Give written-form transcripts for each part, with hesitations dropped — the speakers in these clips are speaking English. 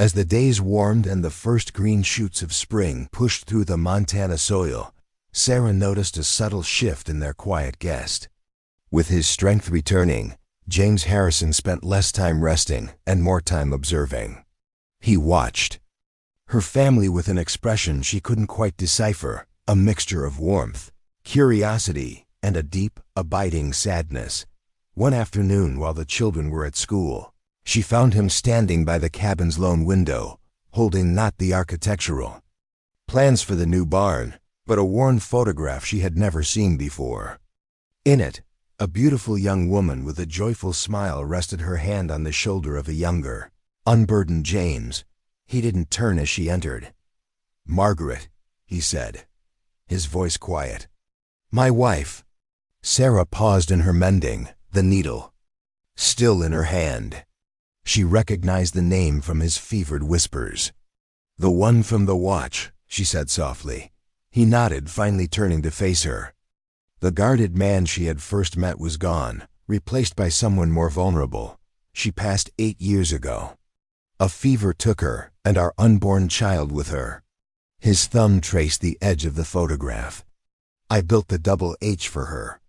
As the days warmed and the first green shoots of spring pushed through the Montana soil, Sarah noticed a subtle shift in their quiet guest. With his strength returning, James Harrison spent less time resting and more time observing. He watched her family with an expression she couldn't quite decipher, a mixture of warmth, curiosity, and a deep, abiding sadness. One afternoon while the children were at school, she found him standing by the cabin's lone window, holding not the architectural plans for the new barn, but a worn photograph she had never seen before. In it, a beautiful young woman with a joyful smile rested her hand on the shoulder of a younger, unburdened James. He didn't turn as she entered. "Margaret," he said, his voice quiet. "My wife." Sarah paused in her mending, the needle still in her hand. She recognized the name from his fevered whispers. "The one from the watch," she said softly. He nodded, finally turning to face her. The guarded man she had first met was gone, replaced by someone more vulnerable. She passed 8 years ago. A fever took her, and our unborn child with her. His thumb traced the edge of the photograph. "I built the double H for her.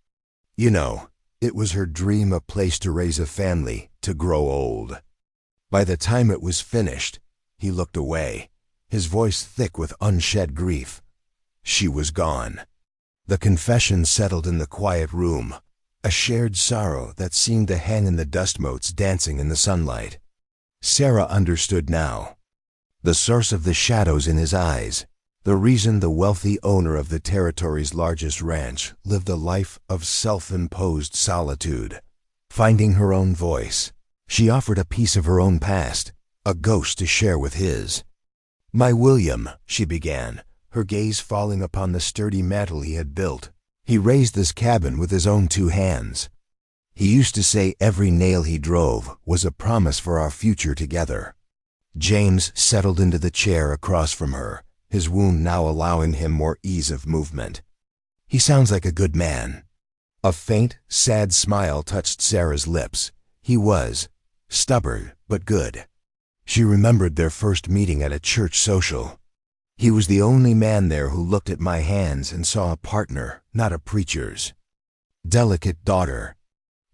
You know, it was her dream, a place to raise a family, to grow old." By the time it was finished, he looked away, his voice thick with unshed grief. She was gone. The confession settled in the quiet room, a shared sorrow that seemed to hang in the dust motes dancing in the sunlight. Sarah understood now. The source of the shadows in his eyes, the reason the wealthy owner of the territory's largest ranch lived a life of self-imposed solitude. Finding her own voice, she offered a piece of her own past, a ghost to share with his. "My William," she began, her gaze falling upon the sturdy mantel he had built. "He raised this cabin with his own 2 hands. He used to say every nail he drove was a promise for our future together." James settled into the chair across from her, his wound now allowing him more ease of movement. "He sounds like a good man." A faint, sad smile touched Sarah's lips. He was stubborn, but good. She remembered their first meeting at a church social. "He was the only man there who looked at my hands and saw a partner, not a preacher's. Delicate daughter.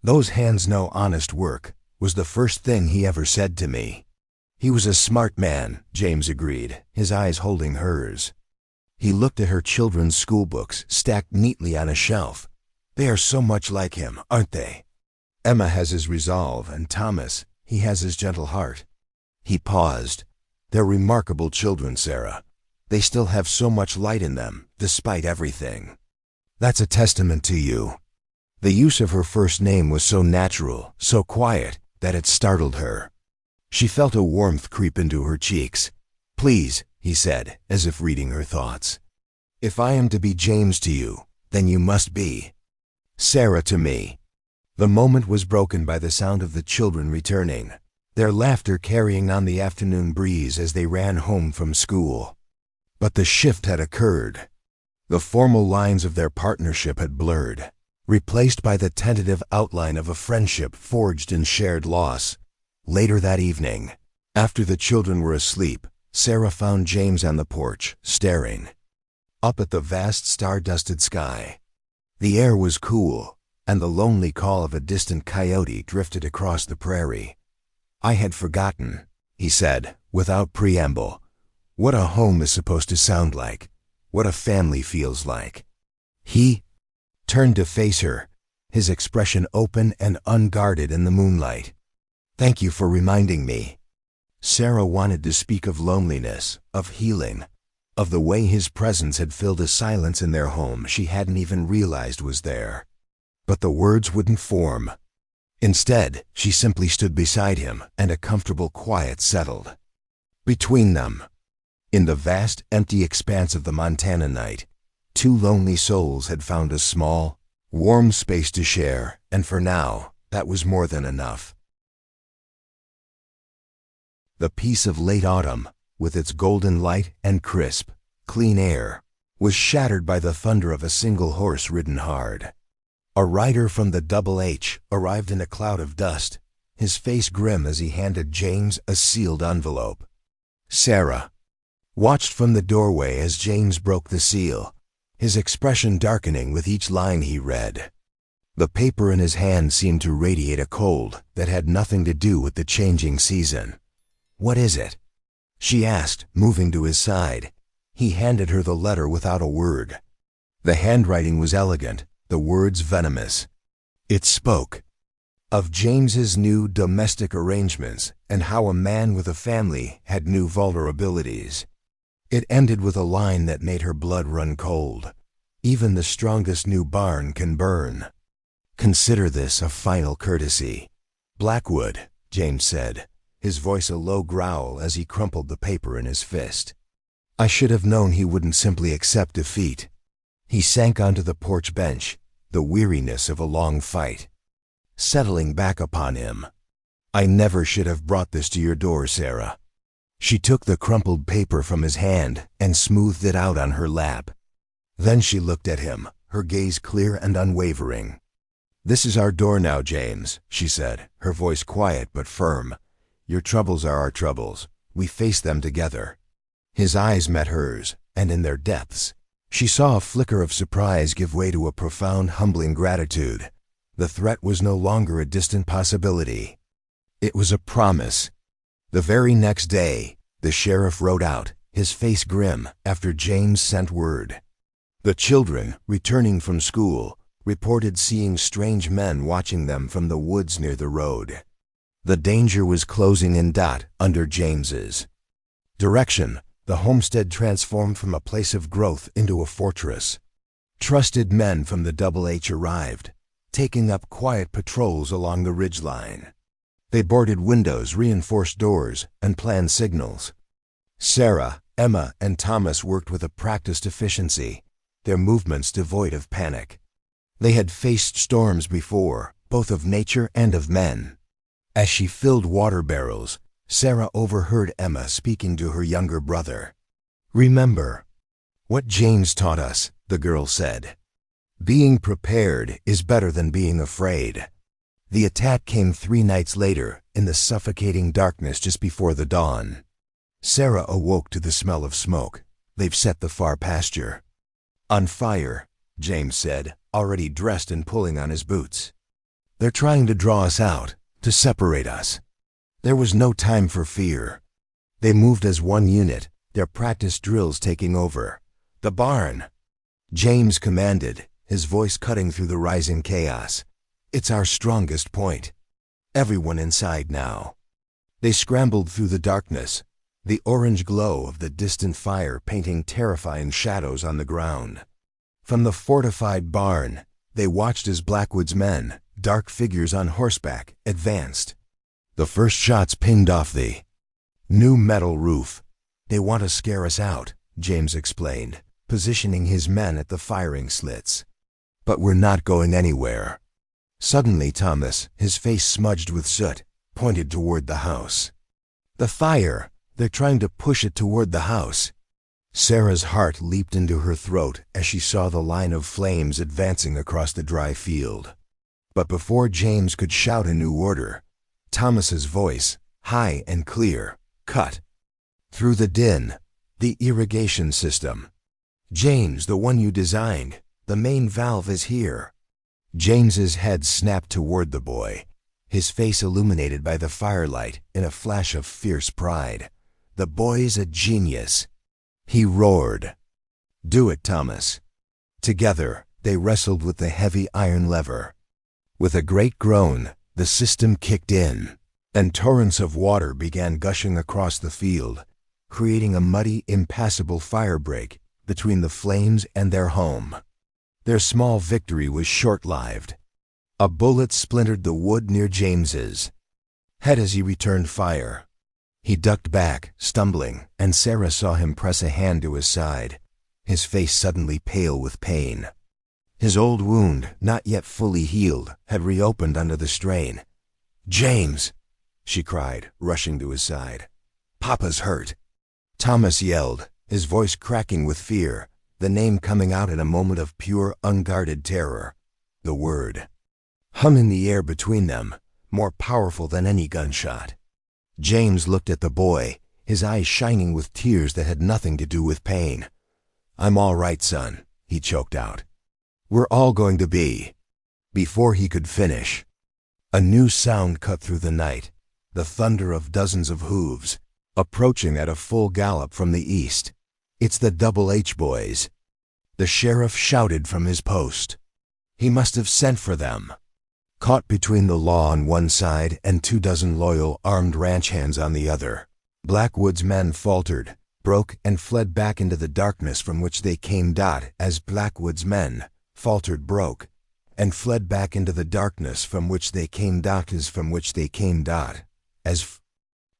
Those hands know honest work," was the first thing he ever said to me. "He was a smart man," James agreed, his eyes holding hers. He looked at her children's school books stacked neatly on a shelf. "They are so much like him, aren't they? Emma has his resolve, and Thomas, he has his gentle heart." He paused. "They're remarkable children, Sarah. They still have so much light in them, despite everything." "That's a testament to you." The use of her first name was so natural, so quiet, that it startled her. She felt a warmth creep into her cheeks. "Please," he said, as if reading her thoughts. "If I am to be James to you, then you must be Sarah to me." The moment was broken by the sound of the children returning, their laughter carrying on the afternoon breeze as they ran home from school. But the shift had occurred. The formal lines of their partnership had blurred, replaced by the tentative outline of a friendship forged in shared loss. Later that evening, after the children were asleep, Sarah found James on the porch, staring up at the vast star-dusted sky. The air was cool, and the lonely call of a distant coyote drifted across the prairie. "I had forgotten," he said, without preamble, "what a home is supposed to sound like, what a family feels like." He turned to face her, his expression open and unguarded in the moonlight. "Thank you for reminding me." Sarah wanted to speak of loneliness, of healing, of the way his presence had filled a silence in their home she hadn't even realized was there. But the words wouldn't form. Instead, she simply stood beside him, and a comfortable quiet settled between them. In the vast, empty expanse of the Montana night, 2 lonely souls had found a small, warm space to share, and for now, that was more than enough. The peace of late autumn, with its golden light and crisp, clean air, was shattered by the thunder of a single horse ridden hard. A rider from the Double H arrived in a cloud of dust, his face grim as he handed James a sealed envelope. Sarah watched from the doorway as James broke the seal, his expression darkening with each line he read. The paper in his hand seemed to radiate a cold that had nothing to do with the changing season. "What is it?" she asked, moving to his side. He handed her the letter without a word. The handwriting was elegant, the words venomous. It spoke of James's new domestic arrangements and how a man with a family had new vulnerabilities. It ended with a line that made her blood run cold. "Even the strongest new barn can burn. Consider this a final courtesy." "Blackwood," James said, his voice a low growl as he crumpled the paper in his fist. "I should have known he wouldn't simply accept defeat." He sank onto the porch bench, the weariness of a long fight settling back upon him. "I never should have brought this to your door, Sarah." She took the crumpled paper from his hand and smoothed it out on her lap. Then she looked at him, her gaze clear and unwavering. "This is our door now, James," she said, her voice quiet but firm. "Your troubles are our troubles. We face them together." His eyes met hers, and in their depths, she saw a flicker of surprise give way to a profound, humbling gratitude. The threat was no longer a distant possibility. It was a promise. The very next day, the sheriff rode out, his face grim, after James sent word. The children, returning from school, reported seeing strange men watching them from the woods near the road. The danger was closing in. Under James's direction, the homestead transformed from a place of growth into a fortress. Trusted men from the Double H arrived, taking up quiet patrols along the ridgeline. They boarded windows, reinforced doors, and planned signals. Sarah, Emma, and Thomas worked with a practiced efficiency, their movements devoid of panic. They had faced storms before, both of nature and of men. As she filled water barrels, Sarah overheard Emma speaking to her younger brother. "Remember what James taught us," the girl said. "Being prepared is better than being afraid." The attack came 3 nights later, in the suffocating darkness just before the dawn. Sarah awoke to the smell of smoke. "They've set the far pasture on fire," James said, already dressed and pulling on his boots. "They're trying to draw us out, to separate us." There was no time for fear. They moved as one unit, their practice drills taking over. "The barn," James commanded, his voice cutting through the rising chaos. "It's our strongest point. Everyone inside now." They scrambled through the darkness, the orange glow of the distant fire painting terrifying shadows on the ground. From the fortified barn, they watched as Blackwood's men, dark figures on horseback, advanced. The first shots pinged off the new metal roof. "They want to scare us out," James explained, positioning his men at the firing slits. "But we're not going anywhere." Suddenly Thomas, his face smudged with soot, pointed toward the house. "The fire! They're trying to push it toward the house." Sarah's heart leaped into her throat as she saw the line of flames advancing across the dry field. But before James could shout a new order, Thomas's voice, high and clear, cut through the din. "The irrigation system. James, the one you designed. The main valve is here." James's head snapped toward the boy, his face illuminated by the firelight in a flash of fierce pride. "The boy's a genius," he roared. "Do it, Thomas." Together, they wrestled with the heavy iron lever. With a great groan, the system kicked in, and torrents of water began gushing across the field, creating a muddy, impassable firebreak between the flames and their home. Their small victory was short-lived. A bullet splintered the wood near James's head as he returned fire. He ducked back, stumbling, and Sarah saw him press a hand to his side, his face suddenly pale with pain. His old wound, not yet fully healed, had reopened under the strain. "James!" she cried, rushing to his side. "Papa's hurt." Thomas yelled, his voice cracking with fear, the name coming out in a moment of pure, unguarded terror. The word hung in the air between them, more powerful than any gunshot. James looked at the boy, his eyes shining with tears that had nothing to do with pain. "I'm all right, son," he choked out. "We're all going to be." Before he could finish, a new sound cut through the night, the thunder of dozens of hooves, approaching at a full gallop from the east. "It's the Double H boys." The sheriff shouted from his post. He must have sent for them. Caught between the law on one side and 24 loyal armed ranch hands on the other, Blackwood's men faltered, broke, and fled back into the darkness from which they came. As Blackwood's men faltered, broke, and fled back into the darkness from which they came. As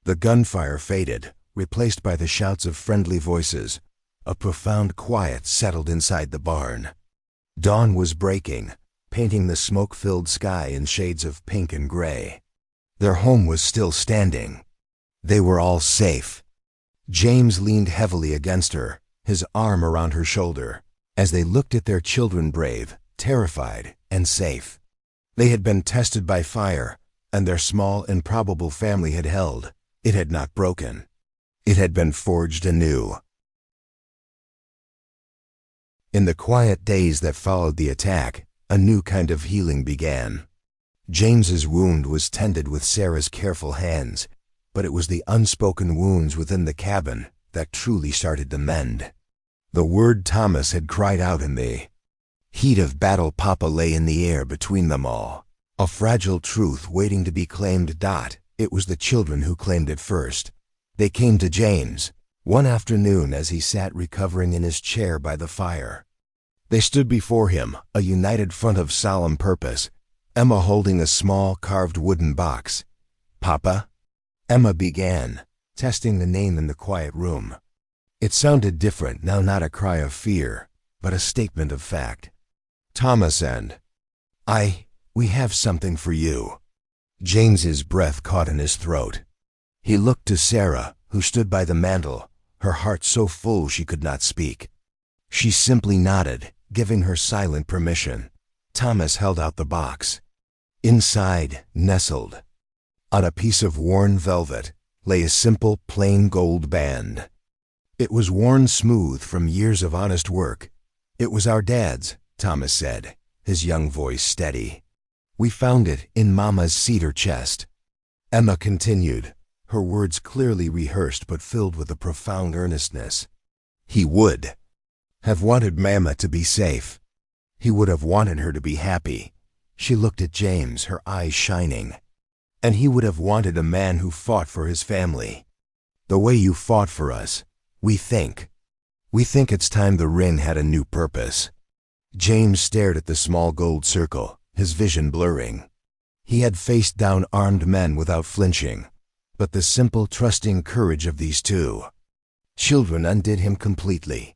the gunfire faded, replaced by the shouts of friendly voices, a profound quiet settled inside the barn. Dawn was breaking, painting the smoke-filled sky in shades of pink and gray. Their home was still standing. They were all safe. James leaned heavily against her, his arm around her shoulder, as they looked at their children, brave, terrified, and safe. They had been tested by fire, and their small, improbable family had held. It had not broken. It had been forged anew. In the quiet days that followed the attack, a new kind of healing began. James's wound was tended with Sarah's careful hands, but it was the unspoken wounds within the cabin that truly started to mend. The word Thomas had cried out in the heat of battle. Papa lay in the air between them all, a fragile truth waiting to be claimed. It was the children who claimed it first. They came to James one afternoon as he sat recovering in his chair by the fire. They stood before him, a united front of solemn purpose, Emma holding a small carved wooden box. "Papa?" Emma began, testing the name in the quiet room. It sounded different now, not a cry of fear, but a statement of fact. "Thomas and we have something for you." James's breath caught in his throat. He looked to Sarah, who stood by the mantel, her heart so full she could not speak. She simply nodded, giving her silent permission. Thomas held out the box. Inside, nestled on a piece of worn velvet, lay a simple, plain gold band. It was worn smooth from years of honest work. "It was our dad's," Thomas said, his young voice steady. "We found it in Mama's cedar chest." Emma continued, her words clearly rehearsed but filled with a profound earnestness. "He would have wanted Mama to be safe. He would have wanted her to be happy." She looked at James, her eyes shining. "And he would have wanted a man who fought for his family. The way you fought for us. We think it's time the ring had a new purpose." James stared at the small gold circle, his vision blurring. He had faced down armed men without flinching, but the simple, trusting courage of these two children undid him completely.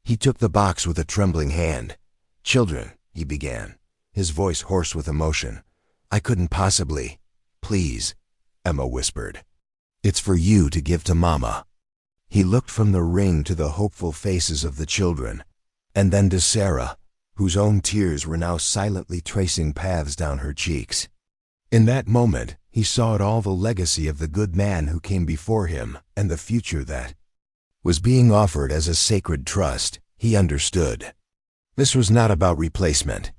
He took the box with a trembling hand. "Children," he began, his voice hoarse with emotion. "I couldn't possibly." "Please," Emma whispered. "It's for you to give to Mama." He looked from the ring to the hopeful faces of the children, and then to Sarah, whose own tears were now silently tracing paths down her cheeks. In that moment, he saw it all, the legacy of the good man who came before him, and the future that was being offered as a sacred trust. He understood. This was not about replacement.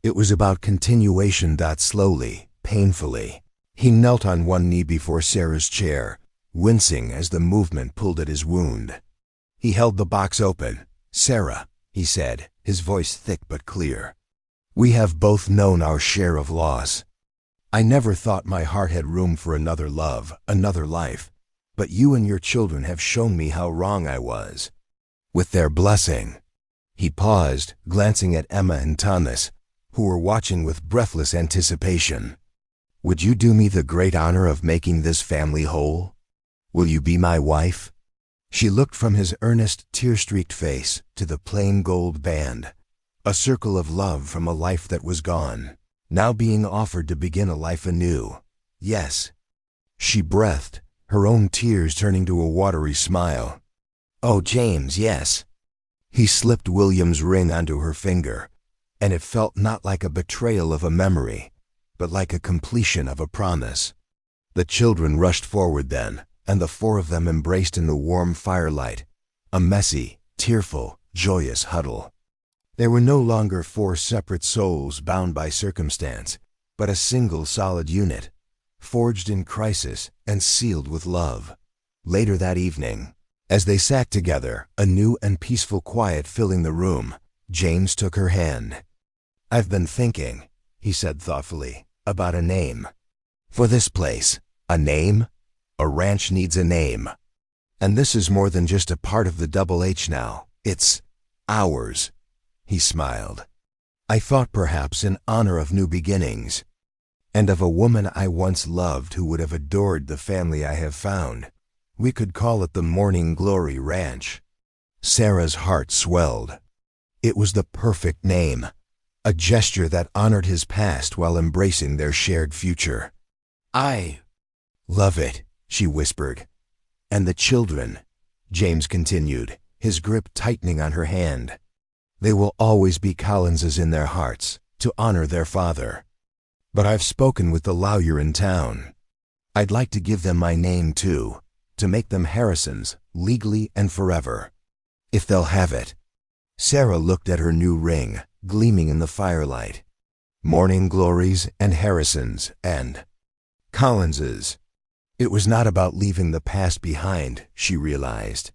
It was about continuation. Slowly, painfully, he knelt on one knee before Sarah's chair, wincing as the movement pulled at his wound. He held the box open. "Sarah," he said, his voice thick but clear, "we have both known our share of loss. I never thought my heart had room for another love, another life, but you and your children have shown me how wrong I was. With their blessing." He paused, glancing at Emma and Thomas, who were watching with breathless anticipation. "Would you do me the great honor of making this family whole? Will you be my wife?" She looked from his earnest, tear-streaked face to the plain gold band, a circle of love from a life that was gone, now being offered to begin a life anew. "Yes." She breathed, her own tears turning to a watery smile. "Oh, James, yes." He slipped William's ring onto her finger, and it felt not like a betrayal of a memory, but like a completion of a promise. The children rushed forward then, and the four of them embraced in the warm firelight, a messy, tearful, joyous huddle. They were no longer four separate souls bound by circumstance, but a single solid unit, forged in crisis and sealed with love. Later that evening, as they sat together, a new and peaceful quiet filling the room, James took her hand. "I've been thinking," he said thoughtfully, "about a name. For this place, a name? A ranch needs a name. And this is more than just a part of the Double H now. It's ours." He smiled. "I thought perhaps in honor of new beginnings, and of a woman I once loved who would have adored the family I have found, we could call it the Morning Glory Ranch." Sarah's heart swelled. It was the perfect name, a gesture that honored his past while embracing their shared future. "I love it," she whispered. "And the children," James continued, his grip tightening on her hand. "They will always be Collinses in their hearts, to honor their father. But I've spoken with the lawyer in town. I'd like to give them my name too, to make them Harrisons, legally and forever. If they'll have it." Sarah looked at her new ring, gleaming in the firelight. Morning Glories and Harrisons and Collinses. It was not about leaving the past behind, she realized.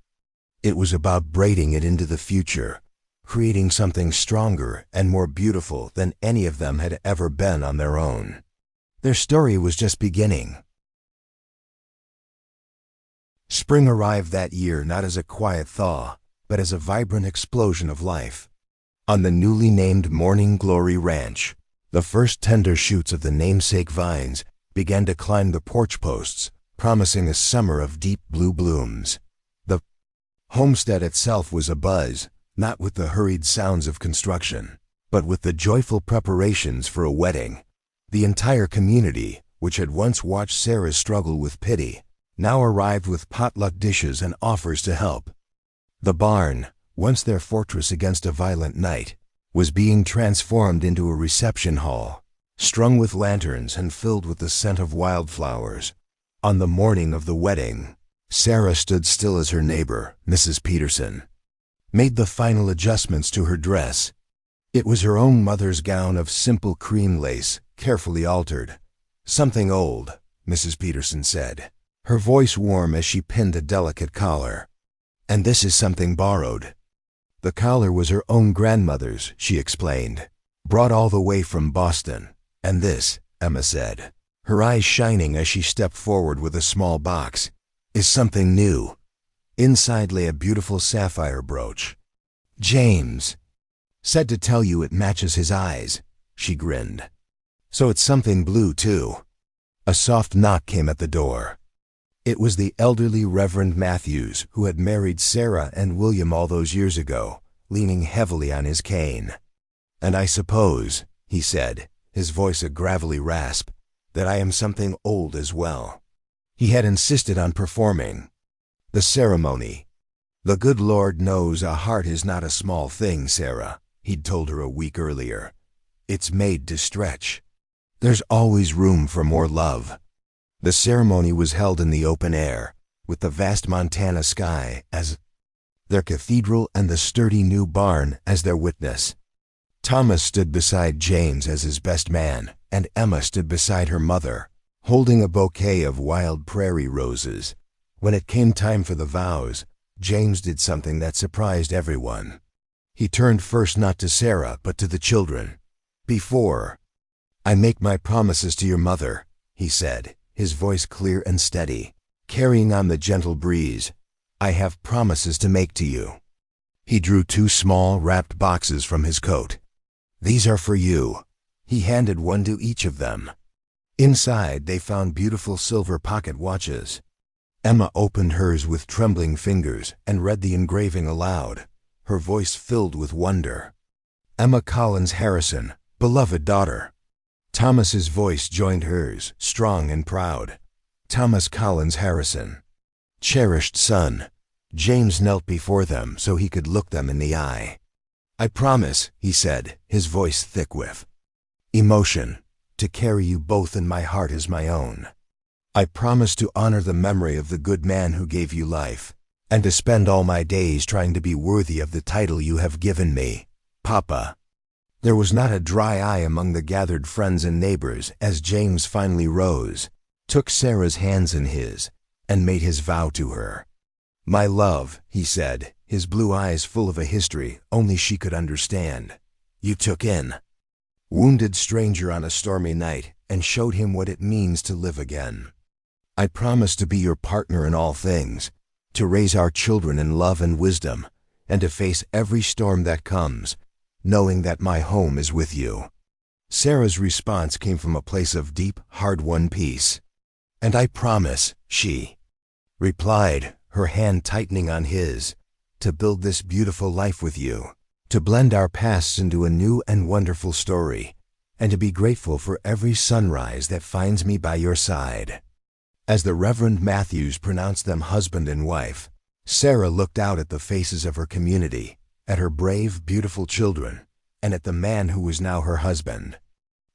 It was about braiding it into the future, creating something stronger and more beautiful than any of them had ever been on their own. Their story was just beginning. Spring arrived that year not as a quiet thaw, but as a vibrant explosion of life. On the newly named Morning Glory Ranch, the first tender shoots of the namesake vines began to climb the porch posts, promising a summer of deep blue blooms. The homestead itself was abuzz, not with the hurried sounds of construction, but with the joyful preparations for a wedding. The entire community, which had once watched Sarah's struggle with pity, now arrived with potluck dishes and offers to help. The barn, once their fortress against a violent night, was being transformed into a reception hall, strung with lanterns and filled with the scent of wildflowers. On the morning of the wedding, Sarah stood still as her neighbor, Mrs. Peterson, made the final adjustments to her dress. It was her own mother's gown of simple cream lace, carefully altered. "Something old," Mrs. Peterson said, her voice warm as she pinned a delicate collar. "And this is something borrowed." The collar was her own grandmother's, she explained, brought all the way from Boston. "And this," Emma said, her eyes shining as she stepped forward with a small box, "is something new." Inside lay a beautiful sapphire brooch. "James said to tell you it matches his eyes," she grinned. "So it's something blue, too." A soft knock came at the door. It was the elderly Reverend Matthews, who had married Sarah and William all those years ago, leaning heavily on his cane. "And I suppose," he said, his voice a gravelly rasp, "that I am something old as well." He had insisted on performing the ceremony. "The good Lord knows a heart is not a small thing, Sarah," he'd told her a week earlier. "It's made to stretch. There's always room for more love." The ceremony was held in the open air, with the vast Montana sky as their cathedral and the sturdy new barn as their witness. Thomas stood beside James as his best man, and Emma stood beside her mother, holding a bouquet of wild prairie roses. When it came time for the vows, James did something that surprised everyone. He turned first not to Sarah but to the children. "Before I make my promises to your mother," he said, his voice clear and steady, carrying on the gentle breeze, "I have promises to make to you." He drew two small, wrapped boxes from his coat. "These are for you." He handed one to each of them. Inside, they found beautiful silver pocket watches. Emma opened hers with trembling fingers and read the engraving aloud, her voice filled with wonder. "Emma Collins Harrison, beloved daughter." Thomas's voice joined hers, strong and proud. "Thomas Collins Harrison, cherished son." James knelt before them so he could look them in the eye. "I promise," he said, his voice thick with emotion, "to carry you both in my heart as my own." I promise to honor the memory of the good man who gave you life, and to spend all my days trying to be worthy of the title you have given me, Papa." There was not a dry eye among the gathered friends and neighbors as James finally rose, took Sarah's hands in his, and made his vow to her. "My love," he said, his blue eyes full of a history only she could understand. "You took in wounded stranger on a stormy night and showed him what it means to live again. I promise to be your partner in all things, to raise our children in love and wisdom, and to face every storm that comes, knowing that my home is with you." Sarah's response came from a place of deep, hard-won peace. "And I promise," she replied, her hand tightening on his, "to build this beautiful life with you, to blend our pasts into a new and wonderful story, and to be grateful for every sunrise that finds me by your side." As the Reverend Matthews pronounced them husband and wife, Sarah looked out at the faces of her community, at her brave, beautiful children, and at the man who was now her husband.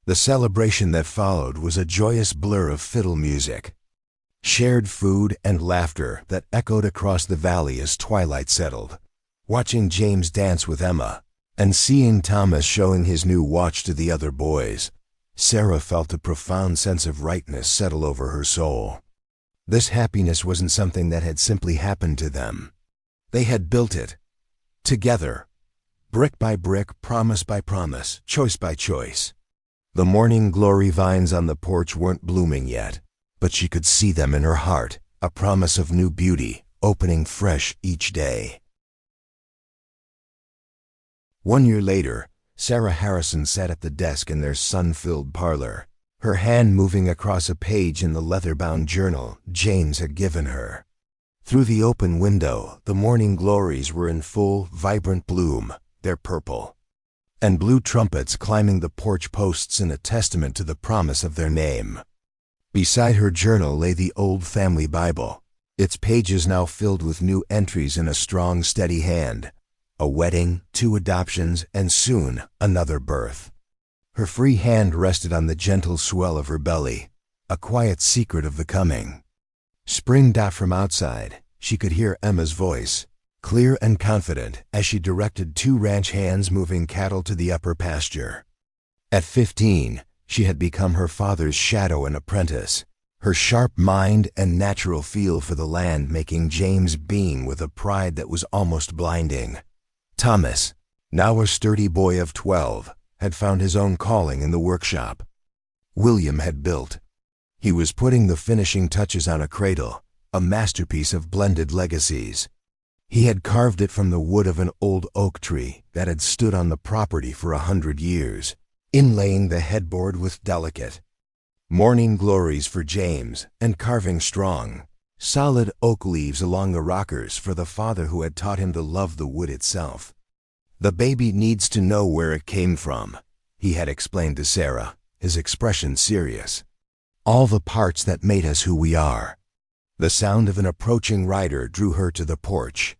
The celebration that followed was a joyous blur of fiddle music, shared food and laughter that echoed across the valley as twilight settled. Watching James dance with Emma, and seeing Thomas showing his new watch to the other boys, Sarah felt a profound sense of rightness settle over her soul. This happiness wasn't something that had simply happened to them. They had built it, together, brick by brick, promise by promise, choice by choice. The morning glory vines on the porch weren't blooming yet, but she could see them in her heart, a promise of new beauty, opening fresh each day. 1 year later, Sarah Harrison sat at the desk in their sun-filled parlor, her hand moving across a page in the leather-bound journal James had given her. Through the open window, the morning glories were in full, vibrant bloom, their purple and blue trumpets climbing the porch posts in a testament to the promise of their name. Beside her journal lay the old family Bible, its pages now filled with new entries in a strong, steady hand. A wedding, 2 adoptions, and soon another birth. Her free hand rested on the gentle swell of her belly, a quiet secret of the coming. Spring. From outside, she could hear Emma's voice, clear and confident, as she directed 2 ranch hands moving cattle to the upper pasture. At 15, she had become her father's shadow and apprentice, her sharp mind and natural feel for the land making James beam with a pride that was almost blinding. Thomas, now a sturdy boy of 12, had found his own calling in the workshop William had built. He was putting the finishing touches on a cradle, a masterpiece of blended legacies. He had carved it from the wood of an old oak tree that had stood on the property for 100 years, inlaying the headboard with delicate morning glories for James and carving strong, solid oak leaves along the rockers for the father who had taught him to love the wood itself. "The baby needs to know where it came from," he had explained to Sarah, his expression serious. "All the parts that made us who we are." The sound of an approaching rider drew her to the porch.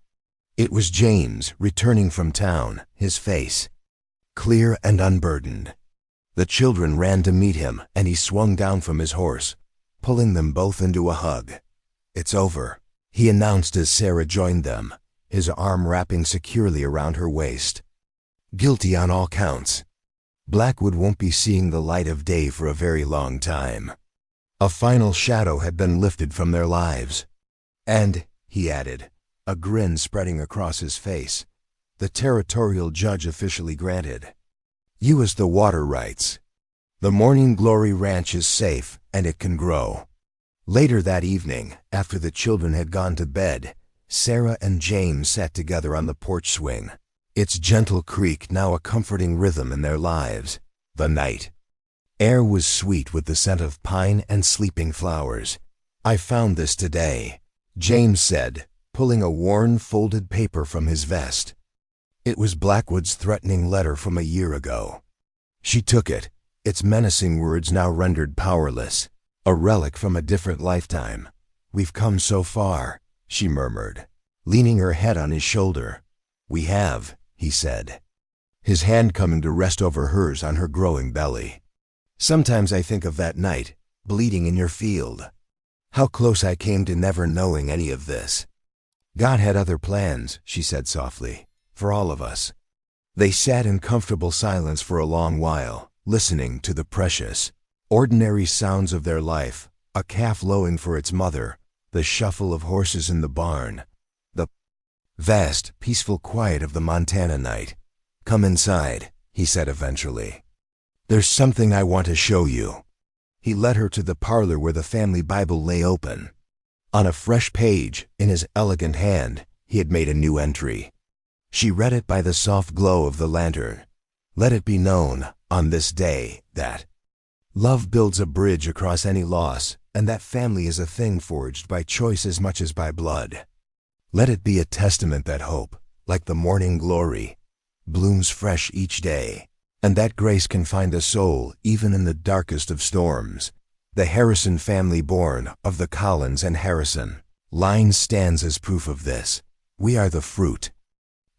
It was James, returning from town, his face clear and unburdened. The children ran to meet him, and he swung down from his horse, pulling them both into a hug. "It's over," he announced as Sarah joined them, his arm wrapping securely around her waist. "Guilty on all counts. Blackwood won't be seeing the light of day for a very long time." A final shadow had been lifted from their lives. "And," he added, a grin spreading across his face, "the territorial judge officially granted you as the water rights. The Morning Glory Ranch is safe, and it can grow." Later that evening, after the children had gone to bed, Sarah and James sat together on the porch swing, its gentle creak now a comforting rhythm in their lives. The night air was sweet with the scent of pine and sleeping flowers. "I found this today," James said, pulling a worn, folded paper from his vest. It was Blackwood's threatening letter from a year ago. She took it, its menacing words now rendered powerless, a relic from a different lifetime. "We've come so far," she murmured, leaning her head on his shoulder. "We have," he said, his hand coming to rest over hers on her growing belly. "Sometimes I think of that night, bleeding in your field. How close I came to never knowing any of this. God had other plans, she said softly, for all of us. They sat in comfortable silence for a long while, listening to the precious, ordinary sounds of their life, a calf lowing for its mother, the shuffle of horses in the barn, the vast, peaceful quiet of the Montana night. Come inside, he said eventually. There's something I want to show you. He led her to the parlor where the family Bible lay open. On a fresh page, in his elegant hand, he had made a new entry. She read it by the soft glow of the lantern. Let it be known, on this day, that love builds a bridge across any loss, and that family is a thing forged by choice as much as by blood. Let it be a testament that hope, like the morning glory, blooms fresh each day, and that grace can find a soul even in the darkest of storms. The Harrison family born of the Collins and Harrison line stands as proof of this. We are the fruit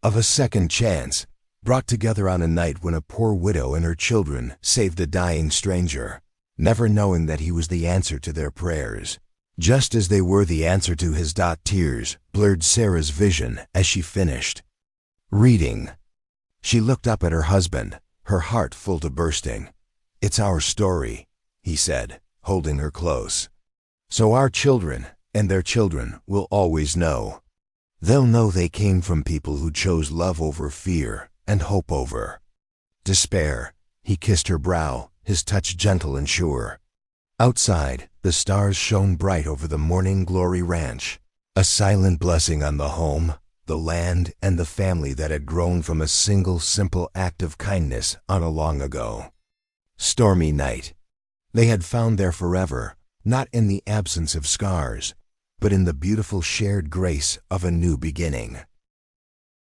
of a second chance, brought together on a night when a poor widow and her children saved a dying stranger, never knowing that he was the answer to their prayers, just as they were the answer to his. Tears blurred Sarah's vision as she finished reading. She looked up at her husband, her heart full to bursting. It's our story, he said, holding her close. So our children and their children will always know. They'll know they came from people who chose love over fear and hope over despair. He kissed her brow, his touch gentle and sure. Outside, the stars shone bright over the Morning Glory Ranch, a silent blessing on the home, the land, and the family that had grown from a single simple act of kindness on a long ago. Stormy night. They had found their forever, not in the absence of scars, but in the beautiful shared grace of a new beginning.